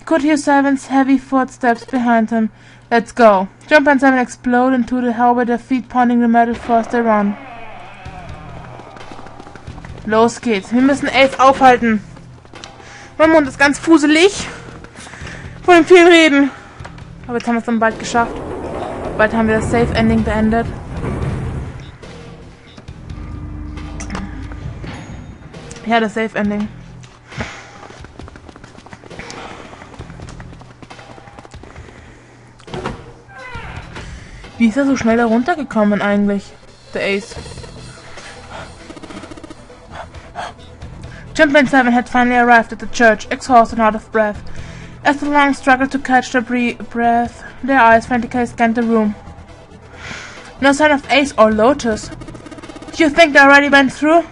could hear 7's heavy footsteps behind him. Let's go. Jumper and 7 explode into the hallway, their feet pounding the metal floor as they run. Los geht's. Wir müssen Ace aufhalten. Mein Mund ist ganz fuselig. Von dem vielen Reden. Aber jetzt haben wir es dann bald geschafft. Bald haben wir das Safe Ending beendet. Ja, das Safe Ending. Wie ist er so schnell da runtergekommen eigentlich, der Ace? Jumpman 7 had finally arrived at the church, exhausted and out of breath. As the lungs struggled to catch their breath, their eyes frantically scanned the room. No sign of Ace or Lotus. You think they already went through?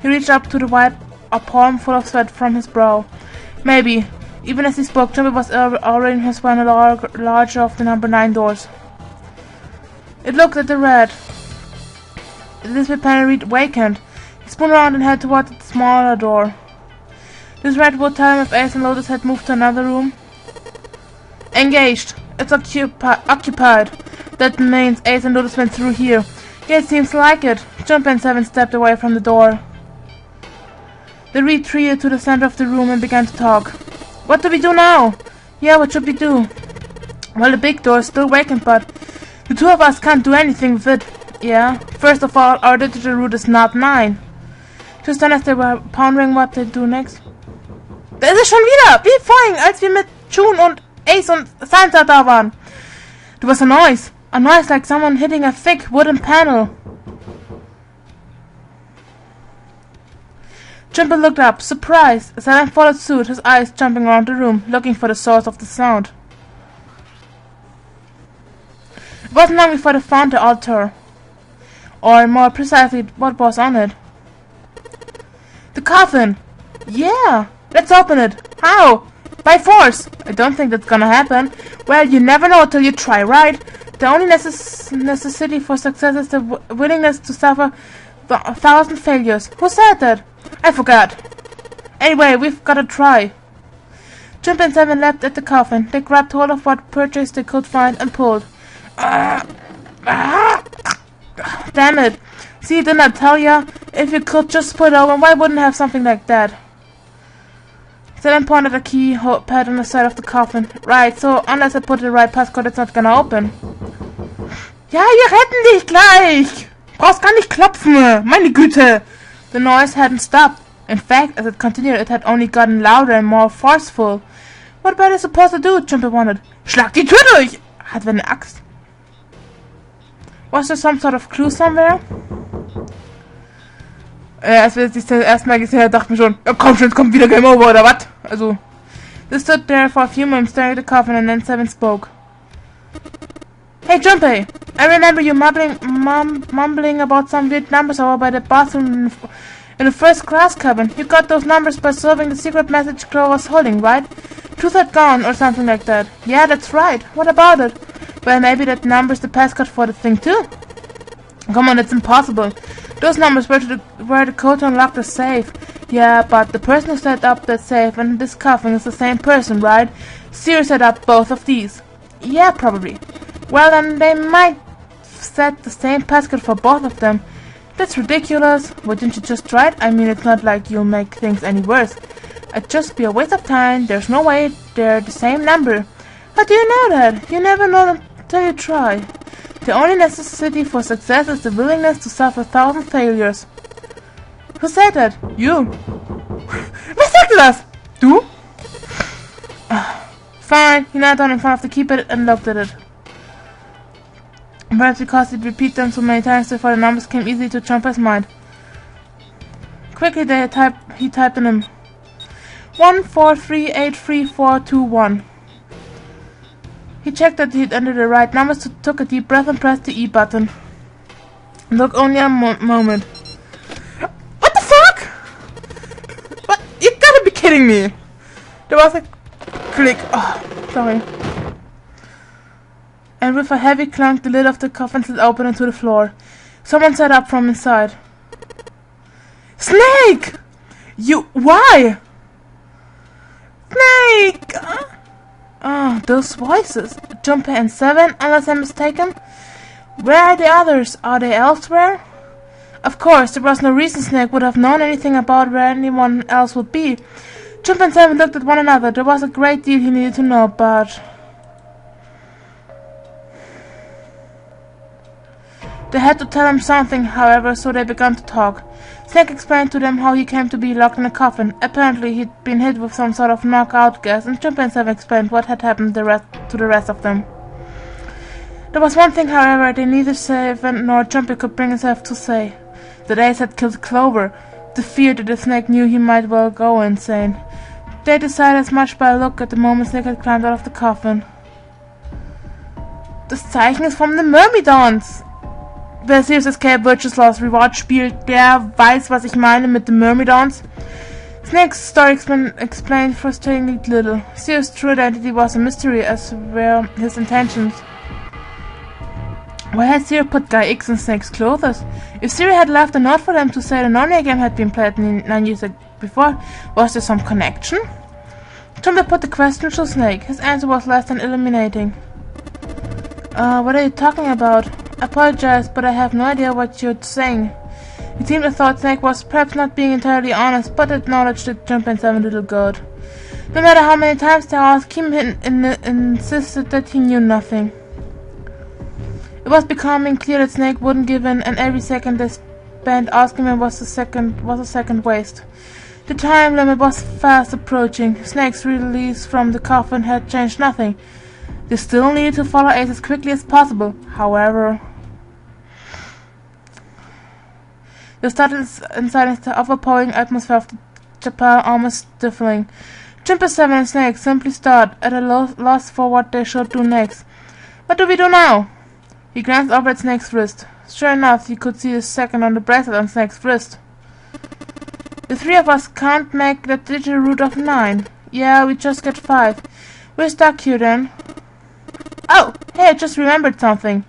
He reached up to wipe a palm full of sweat from his brow. Maybe. Even as he spoke, Jumpman was already in his one larger of the number 9 doors. It looked at the red. This panel vacant. He spun around and headed toward the smaller door. This red would tell him if Ace and Lotus had moved to another room. Engaged. It's occupied. That means Ace and Lotus went through here. Yeah, it seems like it. Jumpman 7 stepped away from the door. They retreated to the center of the room and began to talk. What do we do now? Yeah, what should we do? Well, the big door is still vacant, but the two of us can't do anything with it. Yeah. First of all, our digital route is not 9. Just then, as they were pondering what they'd do next. Da ist es schon wieder! Wie vorhin, als wir mit June und Ace und Sansa da waren. There was a noise. A noise like someone hitting a thick wooden panel. Jumper looked up, surprised. Sam followed suit, his eyes jumping around the room, looking for the source of the sound. It wasn't long before they found the altar. Or, more precisely, what was on it. The coffin! Yeah! Let's open it! How? By force! I don't think that's gonna happen. Well, you never know till you try, right? The only necessity for success is the willingness to suffer 1,000 failures. Who said that? I forgot. Anyway, we've gotta try. Jump and 7 leapt at the coffin. They grabbed hold of what purchase they could find and pulled. Damn it. See, didn't I tell ya? If you could just put it open, why wouldn't have something like that? 7 pointed a keypad on the side of the coffin. Right, so unless I put the right passcode, it's not gonna open. Ja, wir retten dich gleich! Brauchst gar nicht klopfen! Meine Güte! The noise hadn't stopped. In fact, as it continued, it had only gotten louder and more forceful. What were they supposed to do? Jumper wondered. Schlag die Tür durch! Hat wer eine Axt? Was there some sort of clue somewhere? Als wir das erstmal gesehen haben, dachten wir schon, ja komm schon, jetzt kommt wieder Game Over, oder was? Also, they stood there for a few moments staring at the coffin and then 7 spoke. Hey Junpei, I remember you mumbling about some weird numbers over by the bathroom in the first class cabin. You got those numbers by solving the secret message Chloe was holding, right? Truth had gone, or something like that. Yeah, that's right. What about it? Well, maybe that number's the passcode for the thing too? Come on, it's impossible. Those numbers were the code to unlock the safe. Yeah, but the person who set up that safe and this coffin is the same person, right? Siri set up both of these. Yeah, probably. Well, then they might set the same passcode for both of them. That's ridiculous. Wouldn't you just try it? I mean, it's not like you'll make things any worse. It'd just be a waste of time. There's no way they're the same number. How do you know that? You never know until you try. The only necessity for success is the willingness to suffer 1,000 failures. Who said that? You. Wer sagte das? Du? Fine. He knelt down in front of the keypad and looked at it. Perhaps because he'd repeat them so many times before the numbers came easily to Jumper's mind. Quickly he typed in them. 143833421. He checked that he'd entered the right numbers, took a deep breath and pressed the E button. It took only a moment. What the fuck? What? You gotta be kidding me! There was a click. Oh, sorry. And with a heavy clunk, the lid of the coffin slid open into the floor. Someone sat up from inside. Snake! You... Why? Snake! Those voices. Junpei and Seven, unless I'm mistaken. Where are the others? Are they elsewhere? Of course, there was no reason Snake would have known anything about where anyone else would be. Junpei and Seven looked at one another. There was a great deal he needed to know, but... They had to tell him something, however, so they began to talk. Snake explained to them how he came to be locked in a coffin. Apparently, he'd been hit with some sort of knockout gas, and Junpei and Seven explained what had happened to the rest of them. There was one thing, however, they neither Seven nor Junpei could bring himself to say. That Ace had killed Clover. The fear that the Snake knew he might well go insane. They decided as much by a look at the moment Snake had climbed out of the coffin. Das Zeichen ist from the Myrmidons! Wer Serious Escape Virtuous Lost Reward spielt, der weiß, was ich meine mit the Myrmidons. Snake's story explained frustratingly little. Sirius' true identity was a mystery, as were his intentions. Why had Sirius put Guy X in Snake's clothes? If Sirius had left a note for them to say the Narnia game had been played 9 years before, was there some connection? Junpei put the question to Snake. His answer was less than illuminating. What are you talking about? I apologize, but I have no idea what you're saying. It seemed I thought Snake was perhaps not being entirely honest, but acknowledged that Junpei and Seven little good. No matter how many times they asked, he insisted that he knew nothing. It was becoming clear that Snake wouldn't give in, and every second they spent asking him was a second waste. The time limit was fast approaching. Snake's release from the coffin had changed nothing. They still needed to follow Ace as quickly as possible. However, they started inside the overpowering atmosphere of the chapel, almost stifling. Junpei, Seven, and Snake simply stared, at a loss for what they should do next. What do we do now? He glanced over at Snake's wrist. Sure enough, he could see the second on the bracelet on Snake's wrist. The three of us can't make the digital root of 9. Yeah, we just get 5. We're stuck here then. Oh, hey, I just remembered something.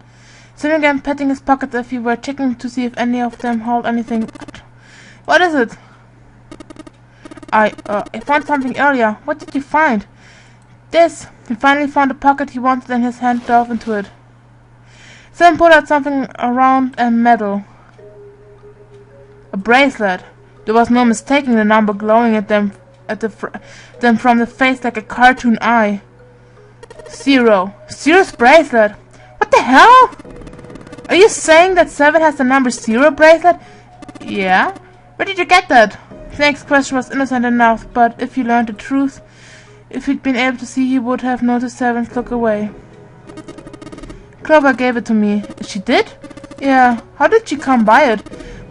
Seven began patting his pockets as if he were checking to see if any of them held anything. What is it? I found something earlier. What did you find? This. He finally found the pocket he wanted and his hand dove into it. Seven pulled out something round and metal. A bracelet. There was no mistaking the number glowing at them from the face like a cartoon eye. 0. Zero's bracelet. What the hell? Are you saying that Seven has the number 0 bracelet? Yeah. Where did you get that? Snake's question was innocent enough, but if he learned the truth, if he'd been able to see, he would have noticed Seven's look away. Clover gave it to me. She did? Yeah. How did she come by it?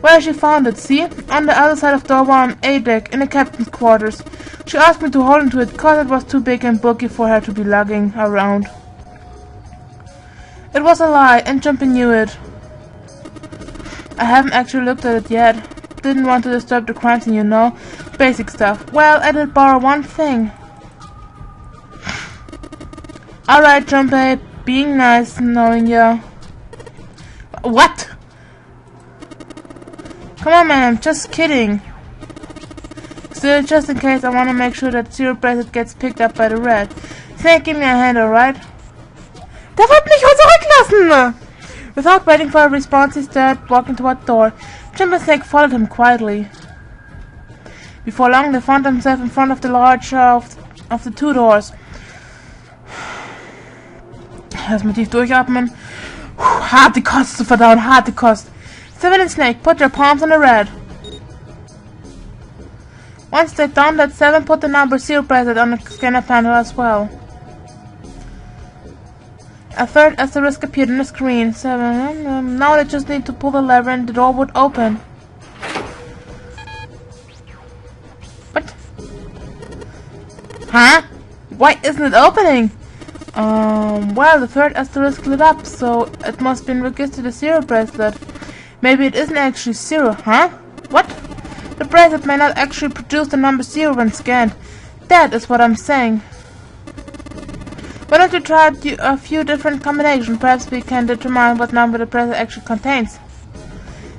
Well, she found it, see? On the other side of door 1, A deck, in the captain's quarters. She asked me to hold onto it, cause it was too big and bulky for her to be lugging around. It was a lie, and Junpei knew it. I haven't actually looked at it yet. Didn't want to disturb the crime scene, you know. Basic stuff. Well, I did borrow one thing. Alright, Junpei, being nice, knowing ya. What? Come on, man, I'm just kidding. Still, just in case, I want to make sure that Zero bracelet gets picked up by the rat. Snake, give me a hand, alright? Der wird mich zurücklassen! Without waiting for a response, he started walking toward the door. Junpei and Snake followed him quietly. Before long, they found themselves in front of the larger of the 2 doors. Erstmal tief durchatmen. Harte Kost zu verdauen, harte Kost. Seven and Snake, put your palms on the red. Once they'd done that, Seven put the number 0 bracelet on the scanner panel as well. A third asterisk appeared on the screen. Seven. Now they just need to pull the lever and the door would open. What? Huh? Why isn't it opening? Well, the third asterisk lit up, so it must have been registered as 0 bracelet. Maybe it isn't actually 0, huh? What? The bracelet may not actually produce the number 0 when scanned. That is what I'm saying. Why don't you try a few different combinations? Perhaps we can determine what number the bracelet actually contains.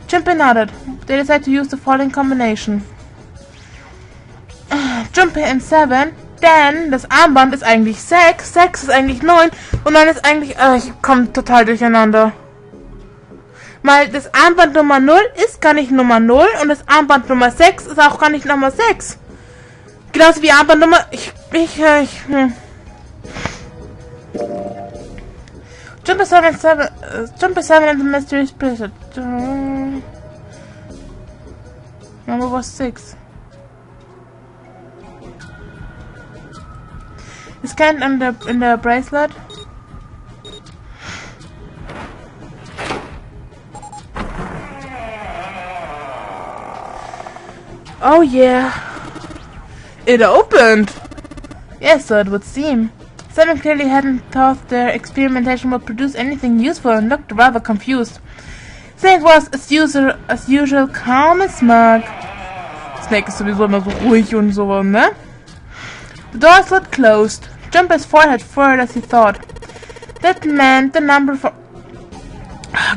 Junpei nodded. They decided to use the following combination. Junpei and Seven. Denn das Armband ist eigentlich 6, 6 ist eigentlich 9 und 9 ist eigentlich... ich komme total durcheinander. Weil das Armband Nummer 0 ist gar nicht Nummer 0 und das Armband Nummer 6 ist auch gar nicht Nummer 6. Genauso wie Armband Nummer... Jumper 7 and the Mysterious Bracelet. Number was 6. Scanned in the bracelet. Oh yeah. It opened! Yes, so it would seem. Seven clearly hadn't thought their experimentation would produce anything useful and looked rather confused. Snake was, as usual, calm and smug. Snake ist sowieso immer so ruhig und so, ne? The door slid closed. Jumper's forehead furrowed as he thought. That meant the number for...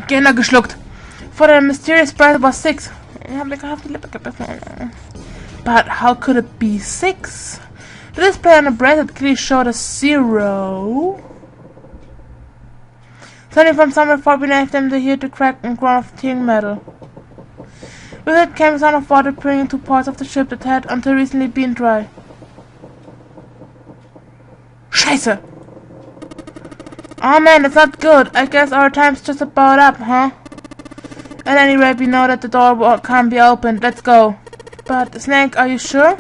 Gerne geschluckt. For the mysterious breath was 6. But how could it be 6? The display on the bracelet clearly showed a 0. Turning from somewhere far beneath them, they heard the crack and groan of tearing metal. With it came the sound of water pouring into parts of the ship that had until recently been dry. Scheiße! Oh man, that's not good. I guess our time's just about up, huh? At any rate, we know that the door can't be opened. Let's go. But, Snake, are you sure?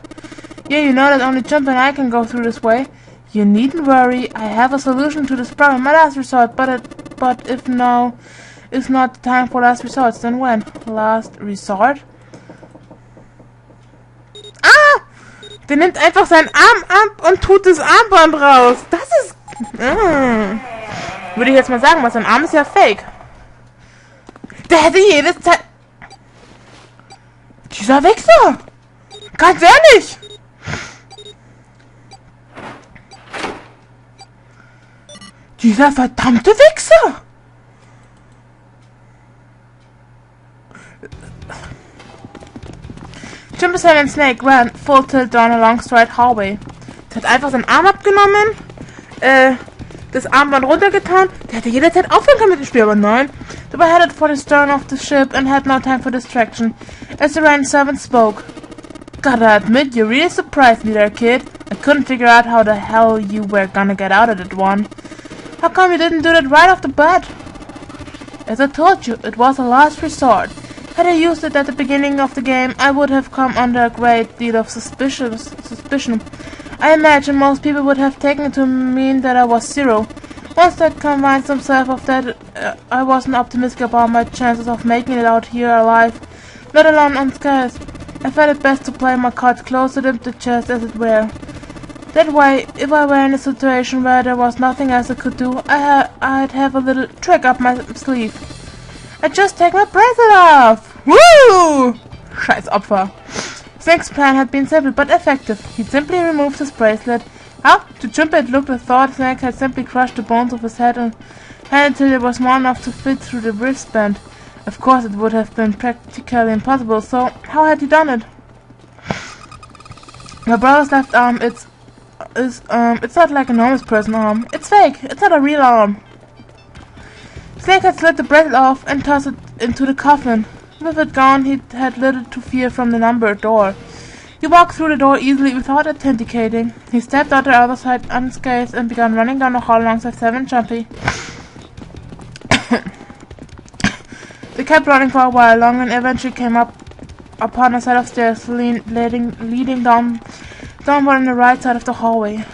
Yeah, you know that only Jump and I can go through this way. You needn't worry. I have a solution to this problem. My last resort, but if now is not the time for last resorts, then when? Last resort? Ah! Der nimmt einfach seinen Arm ab und tut das Armband raus. Das ist... Würde ich jetzt mal sagen, was sein Arm ist ja fake. Der hätte jedes Zeit... Dieser Wichser! Ganz ehrlich! Dieser verdammte Wichser! Jumper and Snake ran full tilt down a long straight hallway. Der hat einfach seinen Arm abgenommen, das Armband runtergetan. Der hätte jederzeit aufhören können mit dem Spiel, aber nein. They were headed for the stern of the ship and had no time for distraction. As the Rhine servant spoke. Gotta admit, you're really surprised me there, kid. I couldn't figure out how the hell you were gonna get out of that one. How come you didn't do that right off the bat? As I told you, it was a last resort. Had I used it at the beginning of the game, I would have come under a great deal of suspicion. I imagine most people would have taken it to mean that I was 0. Once that convinced themselves of that, I wasn't optimistic about my chances of making it out here alive, let alone unscathed. I felt it best to play my cards close to the chest, as it were. That way, if I were in a situation where there was nothing else I could do, I'd have a little trick up my sleeve. I'd just take my bracelet off! Woo! Scheiß Opfer. Snake's plan had been simple but effective. He'd simply removed his bracelet. How? To Jumper it looked as though Snake had simply crushed the bones of his head and until it was small enough to fit through the wristband. Of course it would have been practically impossible, so how had he done it? My brother's left arm, it's not like a normal person's arm. It's fake. It's not a real arm. Snake had slid the bracelet off and tossed it into the coffin. With it gone, he had little to fear from the numbered door. He walked through the door easily without authenticating. He stepped out the other side unscathed and began running down the hall alongside 7 Jumpy. They kept running for a while longer and eventually came up upon a set of stairs leading downward on the right side of the hallway.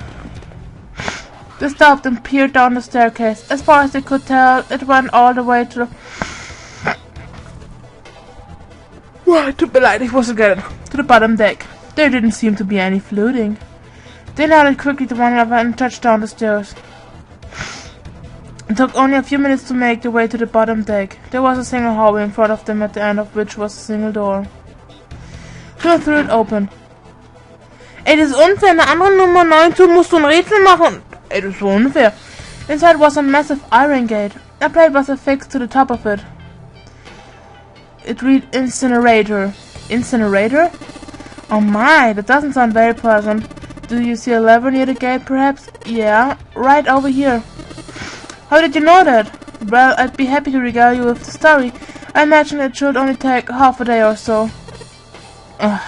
They stopped and peered down the staircase. As far as they could tell, it went all the way to the... Tut mir leid, ich wusste gerne. To the bottom deck. There didn't seem to be any floating. They nodded quickly to one another and touched down the stairs. It took only a few minutes to make their way to the bottom deck. There was a single hallway in front of them, at the end of which was a single door. She threw it open. Ey, das ist unfair. In der anderen Nummer 9 musst du ein Rätsel machen. Ey, das ist so unfair. Inside was a massive iron gate. A plate was affixed to the top of it. It read Incinerator. Incinerator? Oh my, that doesn't sound very pleasant. Do you see a lever near the gate, perhaps? Yeah, right over here. How did you know that? Well, I'd be happy to regale you with the story. I imagine it should only take half a day or so. Ugh.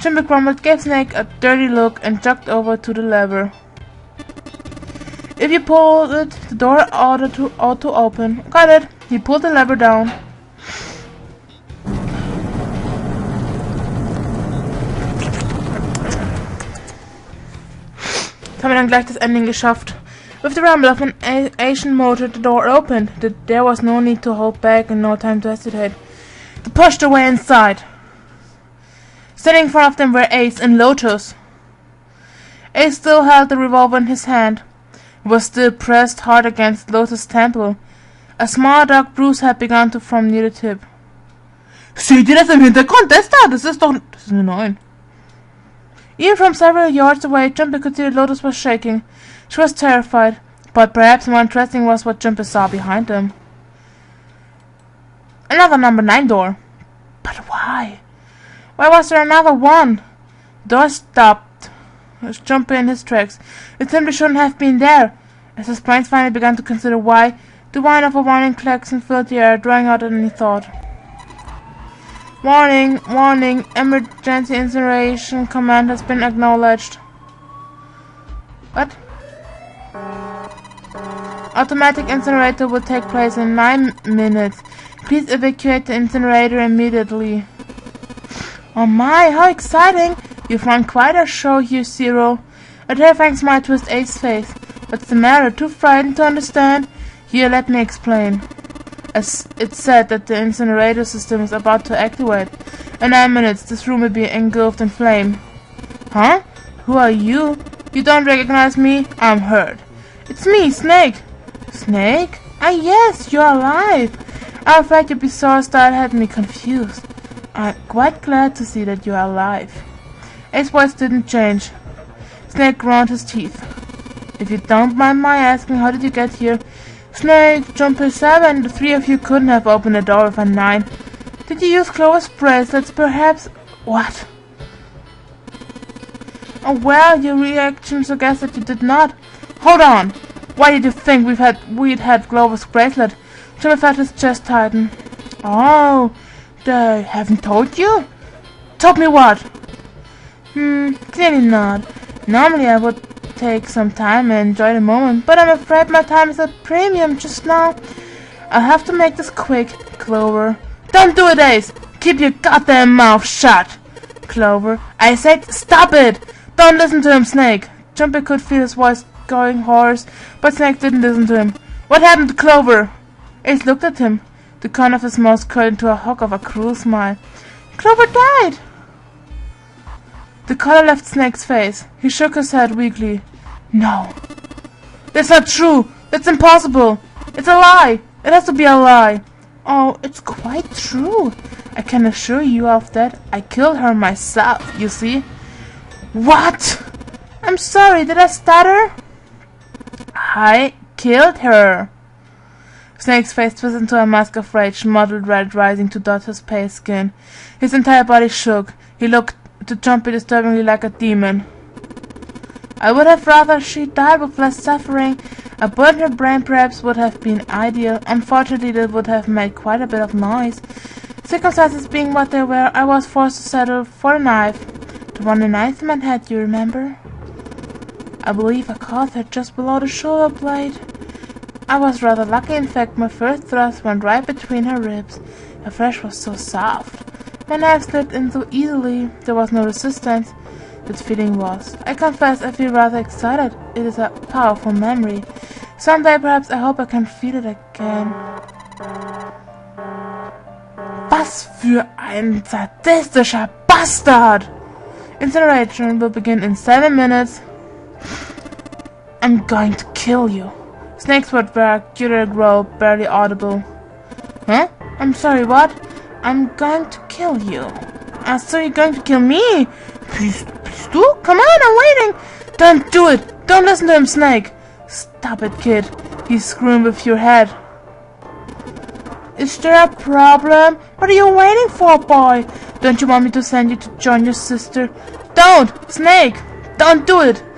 Jimmy grumbled, gave Snake a dirty look, and jogged over to the lever. If you pull it, the door ought to open. Got it. He pulled the lever down. Das haben wir dann gleich das Ending geschafft. With the rumble of an Asian motor, the door opened. There was no need to hold back and no time to hesitate. They pushed their way inside. Standing in front of them were Ace and Lotus. Ace still held the revolver in his hand. It was still pressed hard against Lotus' temple. A small dark bruise had begun to form near the tip. Seht ihr das im Hintergrund? Das ist 9. Even from several yards away, Jumpy could see that Lotus was shaking. She was terrified, but perhaps more interesting was what Jumpy saw behind them. Another number 9 door. But why? Why was there another one? The door stopped Jumpy in his tracks. It simply shouldn't have been there. As his brains finally began to consider why, the whine of a warning klaxon filled the air, drawing out any thought. Warning, warning, emergency incineration command has been acknowledged. What? Automatic incinerator will take place in 9 minutes. Please evacuate the incinerator immediately. Oh my, how exciting! You've run quite a show here, Zero. A terrifying smile twisted Ace's face. What's the matter? Too frightened to understand? Here, let me explain. As it's said that the incinerator system is about to activate. In 9 minutes, this room will be engulfed in flame. Huh? Who are you? You don't recognize me? I'm hurt. It's me, Snake. Snake? Ah, yes, you're alive. I'm afraid your bizarre style had me confused. I'm quite glad to see that you're alive. Ace's voice didn't change. Snake ground his teeth. If you don't mind my asking, how did you get here? Snake, Jumpy 7, the 3 of you couldn't have opened the door with a 9. Did you use Clover's bracelets, perhaps? What? Oh well, your reaction suggests that you did not. Hold on! Why did you think we'd had Clover's bracelet? Jumpy felt his chest tighten. Oh, they haven't told you? Told me what? Clearly not. Normally I would take some time and enjoy the moment, but I'm afraid my time is at premium just now. I'll have to make this quick, Clover. Don't do it, Ace! Keep your goddamn mouth shut! Clover, I said stop it! Don't listen to him, Snake! Jumpy could feel his voice going hoarse, but Snake didn't listen to him. What happened to Clover? Ace looked at him. The corner of his mouth curled into a hug of a cruel smile. Clover died! The color left Snake's face. He shook his head weakly. No. That's not true! That's impossible! It's a lie! It has to be a lie! Oh, it's quite true. I can assure you of that. I killed her myself, you see. What? I'm sorry, did I stutter? I killed her. Snake's face twisted into a mask of rage, mottled red rising to dot his pale skin. His entire body shook. He looked to Jumpy disturbingly like a demon. I would have rather she died with less suffering. A bullet in her brain perhaps would have been ideal. Unfortunately, that would have made quite a bit of noise. Circumstances being what they were, I was forced to settle for a knife. The one the knife man had, you remember? I believe I caught her just below the shoulder blade. I was rather lucky, in fact. My first thrust went right between her ribs. Her flesh was so soft. My knife slipped in so easily. There was no resistance. That feeling was. I confess I feel rather excited. It is a powerful memory. Someday perhaps I hope I can feel it again. Was für ein sadistischer Bastard! Incineration will begin in 7 minutes. I'm going to kill you. Snake's words were a guttural growl, barely audible. Huh? I'm sorry, what? I'm going to kill you. So you're going to kill me? Please do? Come on, I'm waiting! Don't do it! Don't listen to him, Snake! Stop it, kid. He's screwing with your head. Is there a problem? What are you waiting for, boy? Don't you want me to send you to join your sister? Don't! Snake! Don't do it!